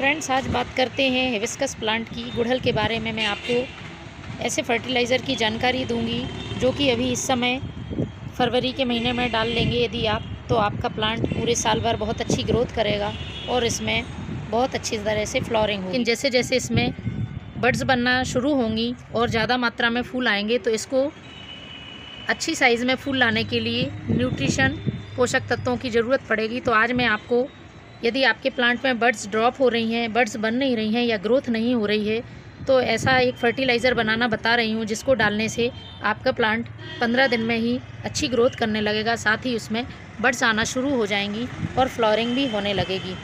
Friends, आज बात करते हैं हिबिस्कस प्लांट की गुड़हल के बारे में। मैं आपको ऐसे फर्टिलाइज़र की जानकारी दूंगी जो कि अभी इस समय फरवरी के महीने में डाल लेंगे यदि आप, तो आपका प्लांट पूरे साल भर बहुत अच्छी ग्रोथ करेगा और इसमें बहुत अच्छी तरह से फ्लावरिंग होगी। जैसे जैसे इसमें बड्स बनना शुरू होंगी और ज़्यादा मात्रा में फूल आएंगे, तो इसको अच्छी साइज़ में फूल लाने के लिए न्यूट्रिशन, पोषक तत्वों की ज़रूरत पड़ेगी। तो आज मैं आपको, यदि आपके प्लांट में बड्स ड्रॉप हो रही हैं, बड्स बन नहीं रही हैं या ग्रोथ नहीं हो रही है, तो ऐसा एक फर्टिलाइज़र बनाना बता रही हूँ जिसको डालने से आपका प्लांट 15 दिन में ही अच्छी ग्रोथ करने लगेगा। साथ ही उसमें बड्स आना शुरू हो जाएंगी और फ्लावरिंग भी होने लगेगी।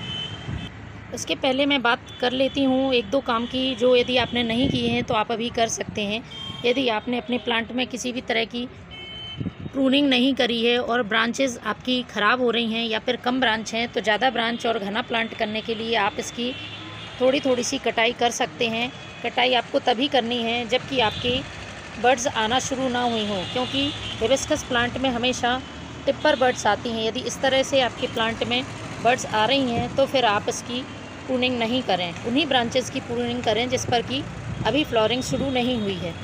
इसके पहले मैं बात कर लेती हूँ एक दो काम की, जो यदि आपने नहीं किए हैं तो आप अभी कर सकते हैं। यदि आपने अपने प्लांट में किसी भी तरह की प्रूनिंग नहीं करी है और ब्रांचेस आपकी ख़राब हो रही हैं या फिर कम ब्रांच हैं, तो ज़्यादा ब्रांच और घना प्लांट करने के लिए आप इसकी थोड़ी थोड़ी सी कटाई कर सकते हैं। कटाई आपको तभी करनी है जबकि आपके बड्स आना शुरू ना हुई हों, क्योंकि हिबिस्कस प्लांट में हमेशा टिप्पर बड्स आती हैं। यदि इस तरह से आपके प्लांट में बड्स आ रही हैं तो फिर आप इसकी प्रूनिंग नहीं करें, उन्हीं ब्रांचेस की प्रूनिंग करें जिस पर कि अभी फ्लावरिंग शुरू नहीं हुई है।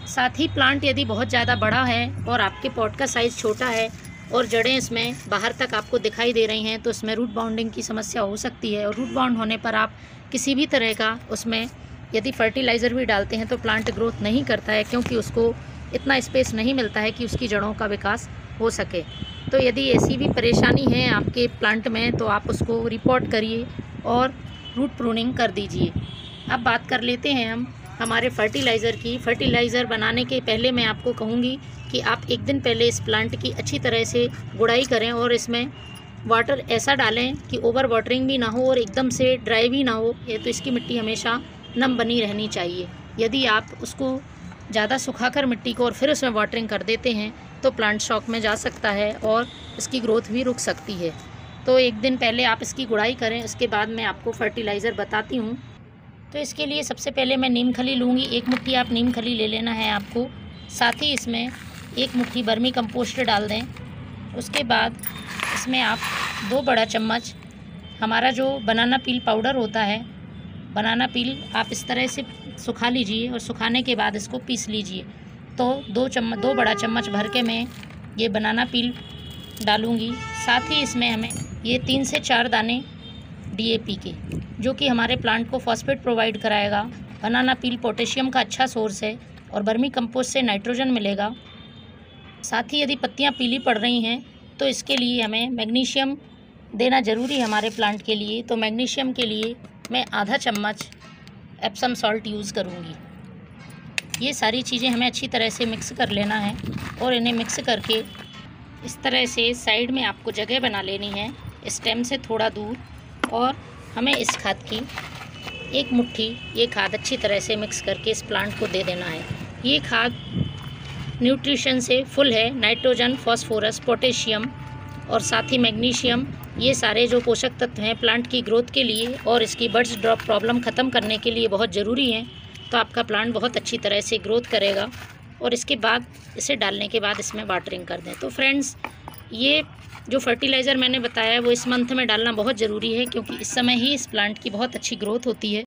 साथ ही प्लांट यदि बहुत ज़्यादा बड़ा है और आपके पॉट का साइज़ छोटा है और जड़ें इसमें बाहर तक आपको दिखाई दे रही हैं, तो इसमें रूट बाउंडिंग की समस्या हो सकती है। और रूट बाउंड होने पर आप किसी भी तरह का उसमें यदि फर्टिलाइज़र भी डालते हैं तो प्लांट ग्रोथ नहीं करता है, क्योंकि उसको इतना स्पेस नहीं मिलता है कि उसकी जड़ों का विकास हो सके। तो यदि ऐसी भी परेशानी है आपके प्लांट में तो आप उसको रिपोर्ट करिए और रूट प्रूनिंग कर दीजिए। अब बात कर लेते हैं हम हमारे फर्टिलाइज़र की। फर्टिलाइज़र बनाने के पहले मैं आपको कहूँगी कि आप एक दिन पहले इस प्लांट की अच्छी तरह से गुड़ाई करें और इसमें वाटर ऐसा डालें कि ओवर वाटरिंग भी ना हो और एकदम से ड्राई भी ना हो। ये तो इसकी मिट्टी हमेशा नम बनी रहनी चाहिए। यदि आप उसको ज़्यादा सुखाकर मिट्टी को और फिर उसमें वाटरिंग कर देते हैं तो प्लांट शॉक में जा सकता है और इसकी ग्रोथ भी रुक सकती है। तो एक दिन पहले आप इसकी गुड़ाई करें, उसके बाद मैं आपको फर्टिलाइज़र बताती हूँ। तो इसके लिए सबसे पहले मैं नीम खली लूँगी। 1 मुट्ठी आप नीम खली ले लेना है आपको। साथ ही इसमें 1 मुट्ठी वर्मी कंपोस्ट डाल दें। उसके बाद इसमें आप 2 बड़ा चम्मच हमारा जो बनाना पील पाउडर होता है, बनाना पील आप इस तरह से सुखा लीजिए और सुखाने के बाद इसको पीस लीजिए। तो 2 बड़ा चम्मच भर के मैं ये बनाना पील डालूँगी। साथ ही इसमें हमें ये 3 से 4 दाने DAP के, जो कि हमारे प्लांट को फॉस्फेट प्रोवाइड कराएगा। बनाना पील पोटेशियम का अच्छा सोर्स है और वर्मी कंपोस्ट से नाइट्रोजन मिलेगा। साथ ही यदि पत्तियां पीली पड़ रही हैं तो इसके लिए हमें मैग्नीशियम देना ज़रूरी है हमारे प्लांट के लिए। तो मैग्नीशियम के लिए मैं आधा चम्मच एप्सम सॉल्ट यूज़ करूँगी। ये सारी चीज़ें हमें अच्छी तरह से मिक्स कर लेना है और इन्हें मिक्स करके इस तरह से साइड में आपको जगह बना लेनी है, स्टेम से थोड़ा दूर। और हमें इस खाद की 1 मुट्ठी ये खाद अच्छी तरह से मिक्स करके इस प्लांट को दे देना है। ये खाद न्यूट्रिशन से फुल है, नाइट्रोजन, फॉस्फोरस, पोटेशियम और साथ ही मैग्नीशियम। ये सारे जो पोषक तत्व हैं प्लांट की ग्रोथ के लिए और इसकी बड्स ड्रॉप प्रॉब्लम ख़त्म करने के लिए बहुत ज़रूरी हैं। तो आपका प्लांट बहुत अच्छी तरह से ग्रोथ करेगा। और इसके बाद इसे डालने के बाद इसमें वाटरिंग कर दें। तो फ्रेंड्स, ये जो फर्टिलाइज़र मैंने बताया है वो इस मंथ में डालना बहुत ज़रूरी है, क्योंकि इस समय ही इस प्लांट की बहुत अच्छी ग्रोथ होती है।